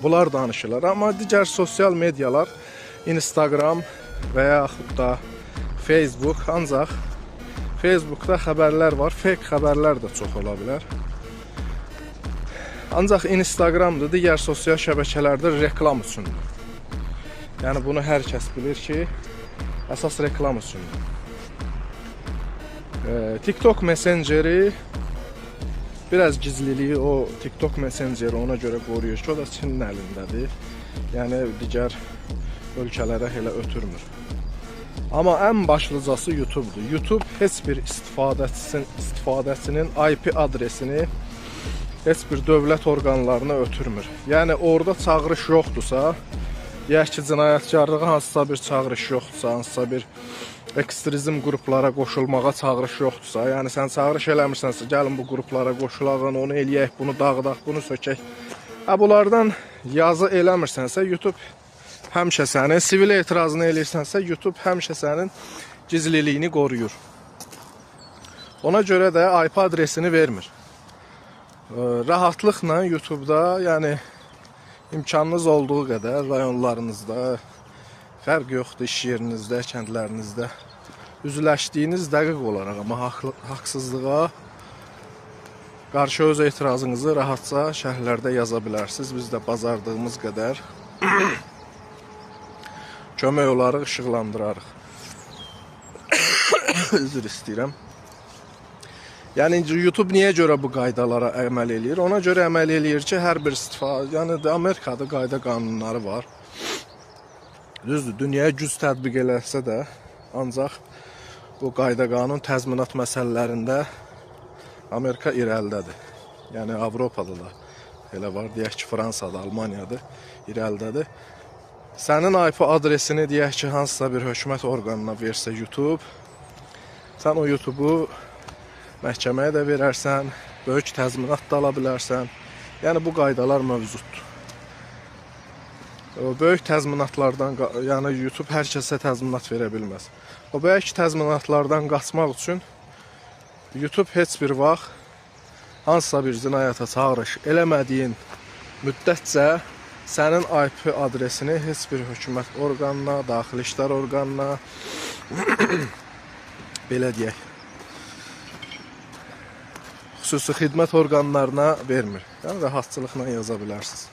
Bunlar danışırlar. Amma digər sosial medialar, Instagram və yaxud da Facebook, ancaq Facebookda xəbərlər var, fake xəbərlər də çox ola bilər. Ancaq Instagramda, digər sosial şəbəkələrdə reklam üçündür. Yəni bunu hər kəs bilir ki, əsas reklam üçündür. TikTok Messengeri biraz gizliliyi, o TikTok Messengeri ona görə qoruyur ki, o da Çinin əlindədir. Yəni digər ölkələrə elə ötürmür. Amma ən başlıcası YouTube'dur. YouTube heç bir istifadəçinin IP adresini heç bir dövlət orqanlarına ötürmür. Yəni orada çağırış yoxdursa, deyək ki, cinayətkarlığa hansısa bir çağırış yoxdursa, hansısa bir ekstremizm qruplara qoşulmağa çağırış yoxdursa, yəni sən çağırış eləmirsənsə, gəlin bu qruplara qoşulağın, onu eləyək, bunu dağıdaq, bunu sökək. Bunlardan yazı eləmirsənsə, YouTube həmişə sənin, sivil etirazını eləyirsənsə, YouTube həmişə sənin gizliliyini qoruyur. Ona görə də IP adresini vermir. Rahatlıqla YouTube'da, yəni imkanınız olduğu qədər rayonlarınızda, fərq yoxdur, iş yerinizdə, kəndlərinizdə üzləşdiyiniz dəqiq olaraq, amma haqsızlığa qarşı öz etirazınızı rahatca şərhlərdə yaza bilərsiniz. Biz də bacardığımız qədər kömək olarıq, işıqlandırarıq. Üzr istəyirəm. Yəni YouTube niyə görə bu qaydalara əməl eləyir? Ona görə əməl eləyir ki, hər bir istifadə, yəni Amerikada qayda qanunları var. Düzdür, dünyaya güc tətbiq eləsə də, ancaq bu qayda qanun təzminat məsələlərində Amerika irəlidədir. Yəni Avropada da elə var, deyək ki, Fransada, Almaniyada irəlidədir. Sənin IP adresini deyək ki, hansısa bir hökumət orqanına versə YouTube, sən o YouTube'u məhkəməyə də verərsən, böyük təzminat da ala bilərsən. Yəni bu qaydalar mövcuddur. O böyük təzminatlardan, yəni YouTube hər kəsə təzminat verə bilməz. O böyük təzminatlardan qaçmaq üçün YouTube heç bir vaxt hansısa bir cinayətə çağırış eləmədiyin müddətcə sənin IP adresini heç bir hökumət orqanına, daxili işlər orqanına belə deyək, xüsusi xidmət orqanlarına vermir. Yəni rahatçılıqla yaza bilərsiniz.